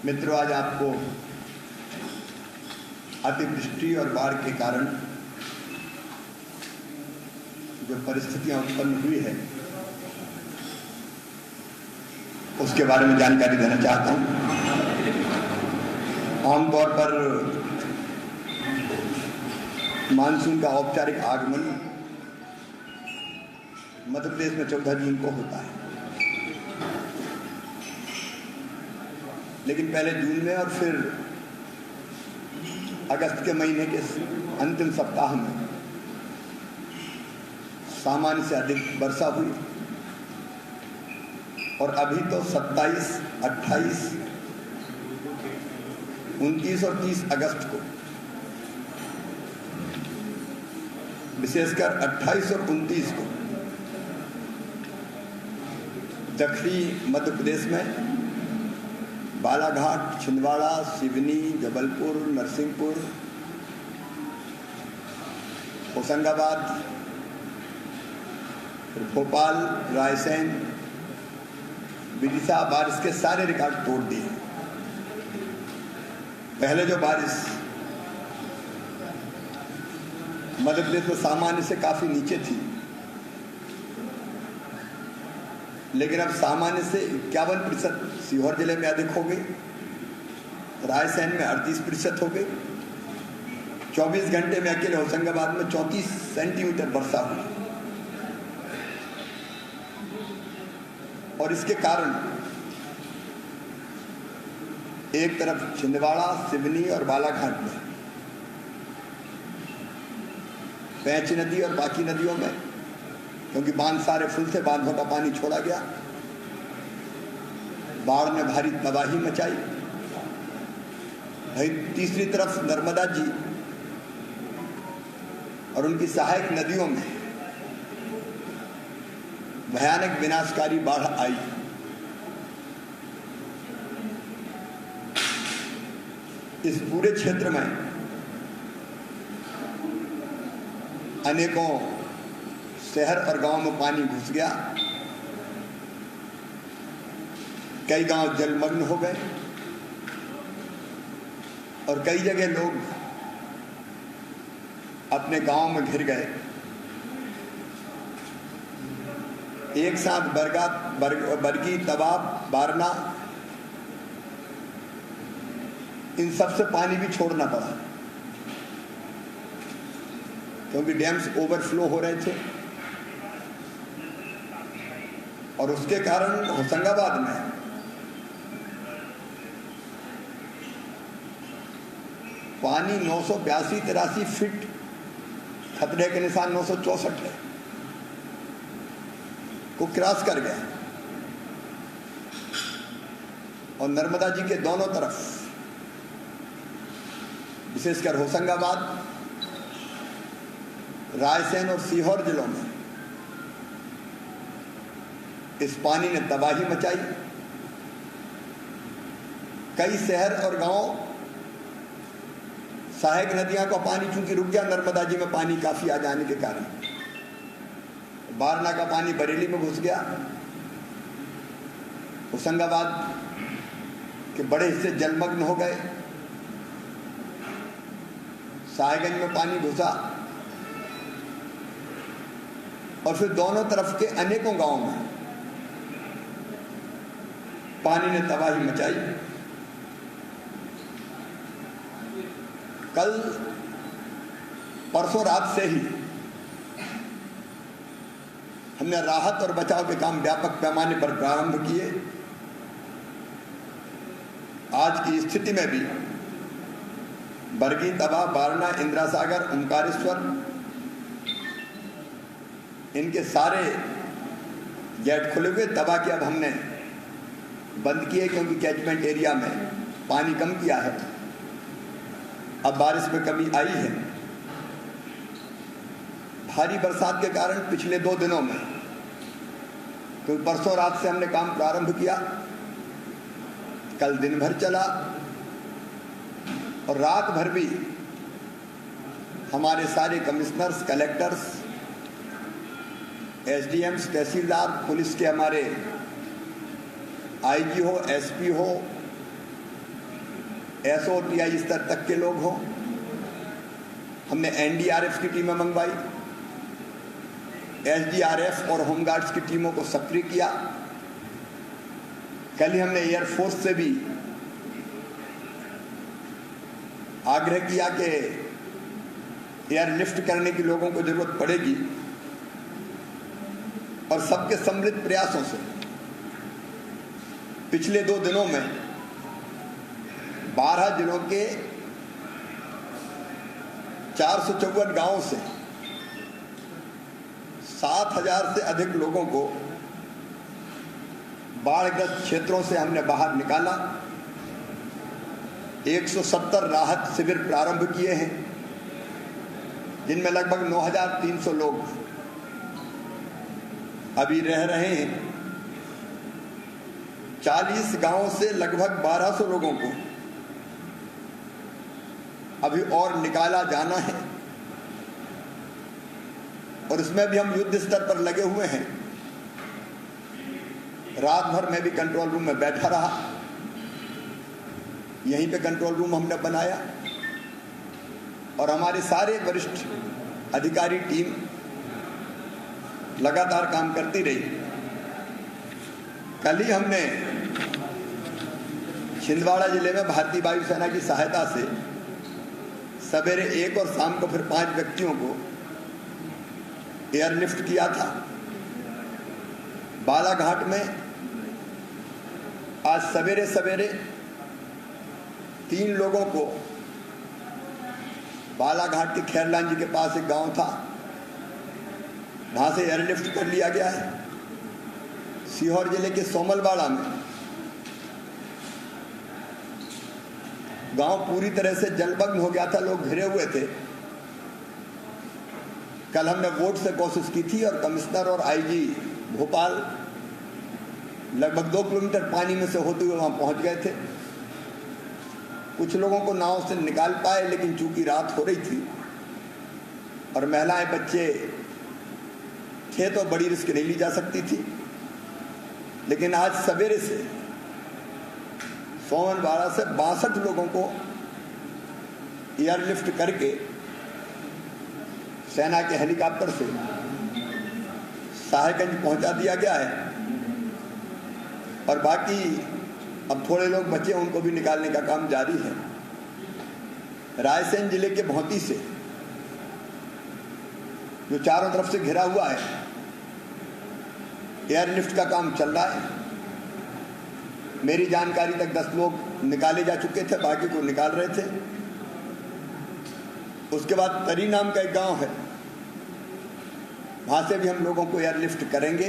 मित्रों, आज आपको अतिवृष्टि और बाढ़ के कारण जो परिस्थितियां उत्पन्न हुई है उसके बारे में जानकारी देना चाहता हूं। आमतौर पर मानसून का औपचारिक आगमन मध्य प्रदेश में 14 जून को होता है, लेकिन पहले जून में और फिर अगस्त के महीने के अंतिम सप्ताह में सामान्य से अधिक वर्षा हुई और अभी तो 27, 28, 29 और 30 अगस्त को, विशेषकर 28 और 29 को दक्षिणी मध्य प्रदेश में बालाघाट, छिंदवाड़ा, सिवनी, जबलपुर, नरसिंहपुर, होशंगाबाद, भोपाल, रायसेन, विदिशा बारिश के सारे रिकॉर्ड तोड़ दिए। पहले जो बारिश मध्य प्रदेश में सामान्य से काफी नीचे थी, लेकिन अब सामान्य से 51% सीहोर जिले में अधिक हो गई, रायसेन में 38% हो गई। 24 घंटे में अकेले होशंगाबाद में 34 सेंटीमीटर वर्षा हुई और इसके कारण एक तरफ छिंदवाड़ा, सिवनी और बालाघाट में, पैंच नदी और बाकी नदियों में, क्योंकि बांध सारे फुल थे, बांधों का पानी छोड़ा गया, बाढ़ ने भारी तबाही मचाई। भाई तीसरी तरफ नर्मदा जी और उनकी सहायक नदियों में भयानक विनाशकारी बाढ़ आई। इस पूरे क्षेत्र में अनेकों शहर और गांव में पानी घुस गया, कई गांव जलमग्न हो गए और कई जगह लोग अपने गांव में घिर गए। एक साथ बरगी, तवाब, बारना, इन सब से पानी भी छोड़ना पड़ा क्योंकि डैम्स ओवरफ्लो हो रहे थे और उसके कारण होशंगाबाद में पानी 982-83 फीट, खतरे के निशान 964 है, को क्रॉस कर गया और नर्मदा जी के दोनों तरफ, विशेषकर होशंगाबाद, रायसेन और सीहोर जिलों में इस पानी ने तबाही मचाई। कई शहर और गांव, सहायक नदियां का पानी चूंकि रुक गया, नर्मदा जी में पानी काफी आ जाने के कारण बारना का पानी बरेली में घुस गया, होशंगाबाद के बड़े हिस्से जलमग्न हो गए, साहेबगंज में पानी घुसा और फिर दोनों तरफ के अनेकों गांवों में पानी ने तबाही मचाई। कल परसों रात से ही हमने राहत और बचाव के काम व्यापक पैमाने पर प्रारंभ किए। आज की स्थिति में भी बरगी, तवा, बारना, इंदिरा सागर, ओंकारेश्वर, इनके सारे गेट खुले हुए। तवा के अब हमने बंद किए क्योंकि कैचमेंट एरिया में पानी कम किया है, अब बारिश में कमी आई है। भारी बरसात के कारण पिछले 2 दिनों में, क्योंकि परसों रात से हमने काम प्रारंभ किया, कल दिन भर चला और रात भर भी हमारे सारे कमिश्नर्स, कलेक्टर्स, एसडीएम्स, तहसीलदार, पुलिस के हमारे आईजी हो, एसपी हो, SOTI स्तर तक के लोग हों। हमने NDRF की टीमें मंगवाई, SDRF और होमगार्ड्स की टीमों को सक्रिय किया। कल ही हमने एयरफोर्स से भी आग्रह किया कि एयरलिफ्ट करने की लोगों को जरूरत पड़ेगी, और सबके सम्मिलित प्रयासों से पिछले 2 दिनों में 12 जिलों के 454 गांवों से 7,000 से अधिक लोगों को बाढ़ग्रस्त क्षेत्रों से हमने बाहर निकाला। 170 राहत शिविर प्रारंभ किए हैं, जिनमें लगभग 9,300 लोग अभी रह रहे हैं। 40 गांवों से लगभग 1,200 लोगों को अभी और निकाला जाना है, और इसमें भी हम युद्ध स्तर पर लगे हुए हैं। रात भर मैं भी कंट्रोल रूम में बैठा रहा। यहीं पे कंट्रोल रूम हमने बनाया, और हमारे सारे वरिष्ठ अधिकारी टीम लगातार काम करती रही। कल ही हमने छिंदवाड़ा जिले में भारतीय वायुसेना की सहायता से सवेरे 1 और शाम को फिर 5 व्यक्तियों को एयरलिफ्ट किया था। बालाघाट में आज सवेरे सवेरे 3 लोगों को बालाघाट के खैरलान जी के पास एक गांव था, वहां से एयरलिफ्ट कर लिया गया है। सीहोर जिले के सोमलवाड़ा में गांव पूरी तरह से जलमग्न हो गया था, लोग घिरे हुए थे। कल हमने बोट से कोशिश की थी, और कमिश्नर और IG भोपाल लगभग 2 किलोमीटर पानी में से होते हुए वहां पहुंच गए थे। कुछ लोगों को नाव से निकाल पाए, लेकिन चूंकि रात हो रही थी और महिलाएं बच्चे थे तो बड़ी रिस्क नहीं ली जा सकती थी। लेकिन आज सवेरे से सोमवाड़ा से 62 लोगों को एयरलिफ्ट करके सेना के हेलीकॉप्टर से साहेबगंज पहुंचा दिया गया है, और बाकी अब थोड़े लोग बचे, उनको भी निकालने का काम जारी है। रायसेन जिले के भौंती से, जो चारों तरफ से घिरा हुआ है, एयरलिफ्ट का काम चल रहा है। मेरी जानकारी तक 10 लोग निकाले जा चुके थे, बाकी को निकाल रहे थे। उसके बाद तरी नाम का एक गांव है, वहां से भी हम लोगों को एयरलिफ्ट करेंगे।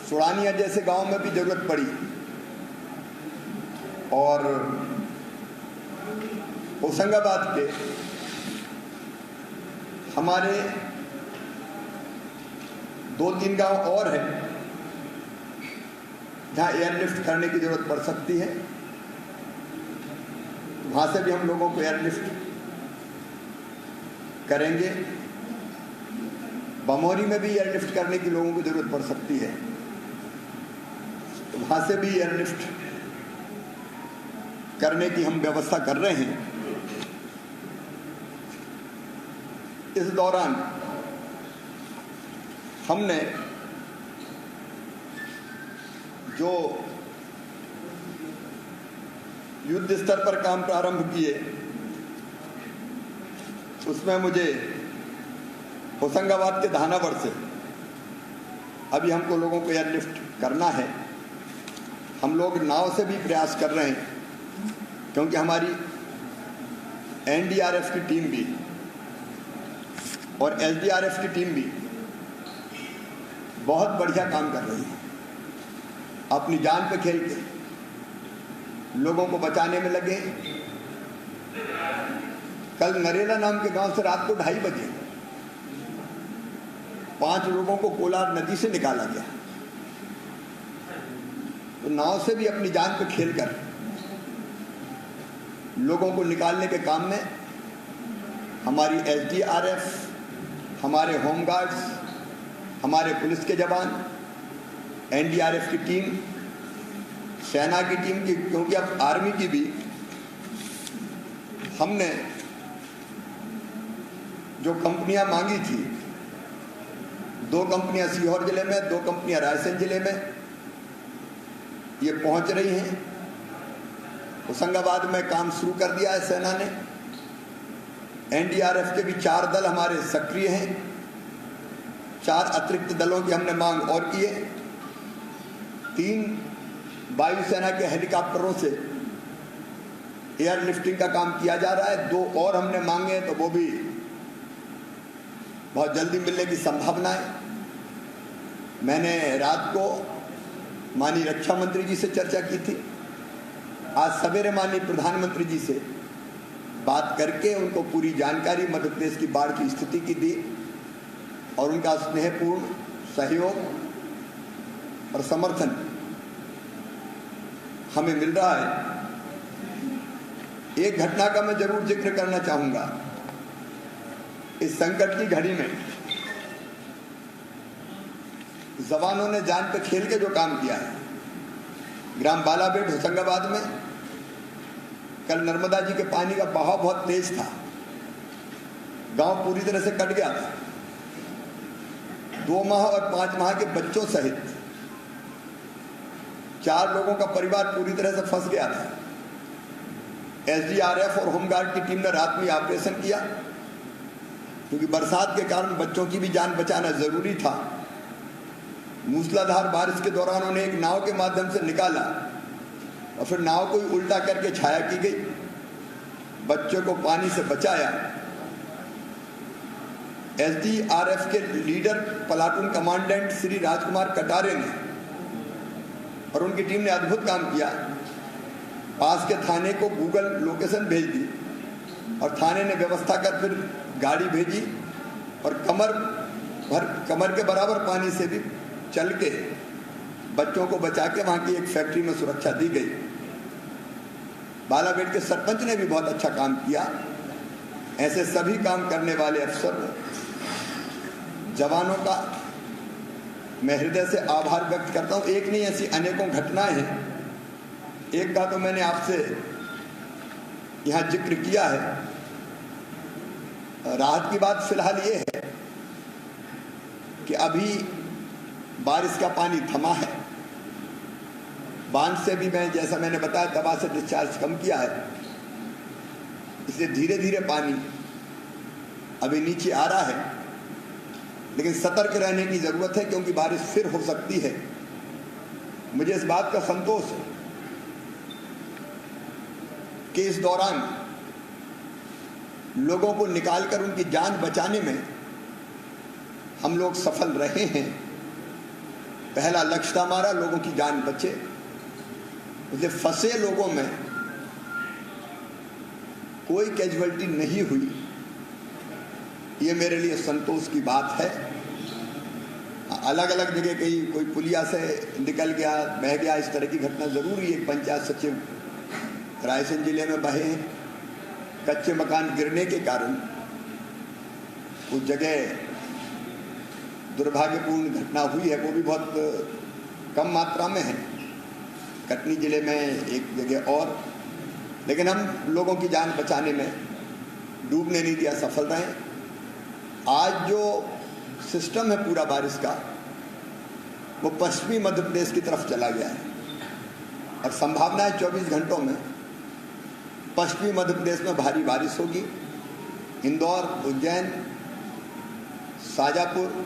सुड़ानिया जैसे गांव में भी जरूरत पड़ी, और होशंगाबाद के हमारे 2-3 गांव और हैं जहां एयरलिफ्ट करने की जरूरत पड़ सकती है। वहां से भी हम लोगों को एयरलिफ्ट करेंगे। बमोरी में भी एयरलिफ्ट करने की लोगों को जरूरत पड़ सकती है, तो वहां से भी एयरलिफ्ट करने की हम व्यवस्था कर रहे हैं। इस दौरान हमने जो युद्ध स्तर पर काम प्रारंभ किए, उसमें मुझे होशंगाबाद के धानावर से अभी हमको लोगों को एयरलिफ्ट करना है। हम लोग नाव से भी प्रयास कर रहे हैं, क्योंकि हमारी NDRF की टीम भी और SDRF की टीम भी बहुत बढ़िया काम कर रही है। अपनी जान पे खेल के लोगों को बचाने में लगे। कल नरेला नाम के गांव से रात को 2:30 बजे 5 लोगों को कोलार नदी से निकाला गया। तो नाव से भी अपनी जान पे खेलकर लोगों को निकालने के काम में हमारी SDRF, हमारे होमगार्ड्स, हमारे पुलिस के जवान, NDRF की टीम सेना की टीम की, क्योंकि अब आर्मी की भी हमने जो कंपनियां मांगी थी, 2 कंपनियां सीहोर जिले में, 2 कंपनियां रायसेन जिले में, ये पहुंच रही हैं। होशंगाबाद में काम शुरू कर दिया है सेना ने। एनडीआरएफ के भी 4 दल हमारे सक्रिय हैं। 4 अतिरिक्त दलों की हमने मांग और की है। 3 वायुसेना के हेलीकॉप्टरों से एयरलिफ्टिंग का काम किया जा रहा है। 2 और हमने मांगे, तो वो भी बहुत जल्दी मिलने की संभावना है। मैंने रात को माननीय रक्षा मंत्री जी से चर्चा की थी। आज सवेरे माननीय प्रधानमंत्री जी से बात करके उनको पूरी जानकारी मध्य प्रदेश की बाढ़ की स्थिति की दी और उनका स्नेहपूर्ण सहयोग और समर्थन हमें मिल रहा है। एक घटना का मैं जरूर जिक्र करना चाहूंगा। इस संकट की घड़ी में जवानों ने जान पे खेल के जो काम किया है, ग्राम बालाबेट होशंगाबाद में कल नर्मदा जी के पानी का बहाव बहुत तेज था। गांव पूरी तरह से कट गया था। 2 माह और 5 माह के बच्चों सहित 4 लोगों का परिवार पूरी तरह से फंस गया था। एसडीआरएफ और होमगार्ड की टीम ने रात में ऑपरेशन किया, क्योंकि बरसात के कारण बच्चों की भी जान बचाना जरूरी था। मूसलाधार बारिश के दौरान उन्हें एक नाव के माध्यम से निकाला और फिर नाव को उल्टा करके छाया की गई। बच्चों को पानी से बचाया। एसडीआरएफ के leader platoon commandant Shri Rajkumar Katare ने और उनकी टीम ने अद्भुत काम किया। पास के थाने को गूगल लोकेशन भेज दी और थाने ने व्यवस्था कर फिर गाड़ी भेजी और कमर के बराबर पानी से भी चल के बच्चों को बचा के वहां की एक फैक्ट्री में सुरक्षा दी गई। बालाबेट के सरपंच ने भी बहुत अच्छा काम किया। ऐसे सभी काम करने वाले अफसर जवानों का मैं हृदय से आभार व्यक्त करता हूं। एक नहीं, ऐसी अनेकों घटनाएं हैं। एक का तो मैंने आपसे यहां जिक्र किया है। राहत की बात फिलहाल ये है कि अभी बारिश का पानी थमा है। बांध से भी मैं, जैसा मैंने बताया, दबा से डिस्चार्ज कम किया है, इसलिए धीरे धीरे पानी अभी नीचे आ रहा है। लेकिन सतर्क रहने की जरूरत है, क्योंकि बारिश फिर हो सकती है। मुझे इस बात का संतोष है कि इस दौरान लोगों को निकालकर उनकी जान बचाने में हम लोग सफल रहे हैं। पहला लक्ष्य था हमारा लोगों की जान बचे। इसलिए फंसे लोगों में कोई कैजुअलिटी नहीं हुई, ये मेरे लिए संतोष की बात है। अलग अलग जगह कहीं कोई पुलिया से निकल गया, बह गया, इस तरह की घटना जरूर हुई। एक पंचायत सचिव रायसेन जिले में बहे हैं। कच्चे मकान गिरने के कारण कुछ जगह दुर्भाग्यपूर्ण घटना हुई है, वो भी बहुत कम मात्रा में है। कटनी जिले में एक जगह और, लेकिन हम लोगों की जान बचाने में डूबने नहीं दिया, सफल रहे। आज जो सिस्टम है पूरा बारिश का, वो पश्चिमी मध्य प्रदेश की तरफ चला गया है और संभावना है 24 घंटों में पश्चिमी मध्य प्रदेश में भारी बारिश होगी। इंदौर, उज्जैन, शाजापुर,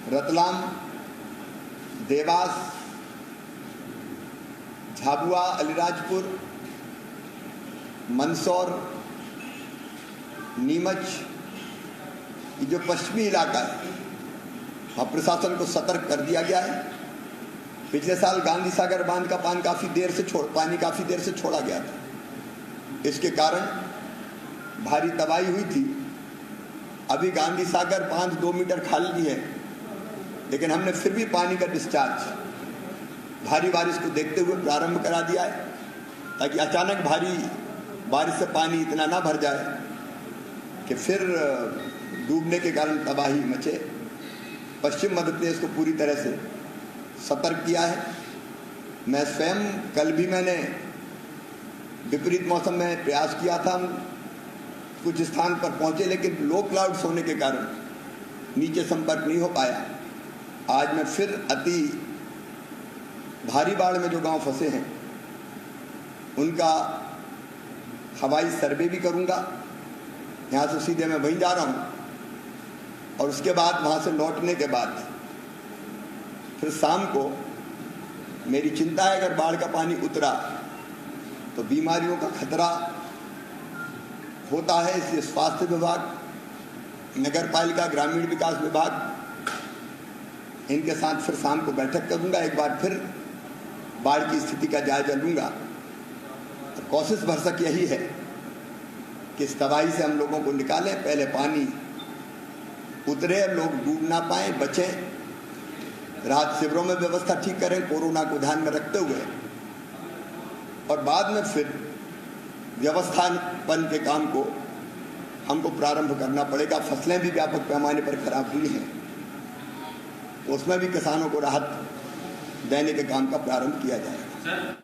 रतलाम, देवास, झाबुआ, अलीराजपुर, मंदसौर, नीमच, ये जो पश्चिमी इलाका है, वहाँ प्रशासन को सतर्क कर दिया गया है। पिछले साल गांधी सागर बांध का पानी काफ़ी देर से छोड़ा गया था। इसके कारण भारी तबाही हुई थी। अभी गांधी सागर बांध 2 मीटर खाली है, लेकिन हमने फिर भी पानी का डिस्चार्ज भारी बारिश को देखते हुए प्रारंभ करा दिया है, ताकि अचानक भारी बारिश से पानी इतना ना भर जाए कि फिर डूबने के कारण तबाही मचे। पश्चिम मध्य प्रदेश को पूरी तरह से सतर्क किया है। मैं स्वयं कल भी मैंने विपरीत मौसम में प्रयास किया था, हम कुछ स्थान पर पहुंचे, लेकिन लो क्लाउड्स होने के कारण नीचे संपर्क नहीं हो पाया। आज मैं फिर अति भारी बाढ़ में जो गांव फंसे हैं उनका हवाई सर्वे भी करूंगा। यहाँ से सीधे मैं वहीं जा रहा हूँ और उसके बाद वहाँ से लौटने के बाद फिर शाम को मेरी चिंता है, अगर बाढ़ का पानी उतरा तो बीमारियों का खतरा होता है, इसलिए स्वास्थ्य विभाग, नगर पालिका, ग्रामीण विकास विभाग, इनके साथ फिर शाम को बैठक करूंगा। एक बार फिर बाढ़ की स्थिति का जायजा लूंगा। और कोशिश भरसक यही है कि इस तबाही से हम लोगों को निकालें, पहले पानी उतरे, लोग डूब ना पाए, बचें, राहत शिविरों में व्यवस्था ठीक करें कोरोना को ध्यान में रखते हुए, और बाद में फिर व्यवस्थापन के काम को हमको प्रारंभ करना पड़ेगा। फसलें भी व्यापक पैमाने पर खराब हुई हैं, उसमें भी किसानों को राहत देने के काम का प्रारंभ किया जाएगा।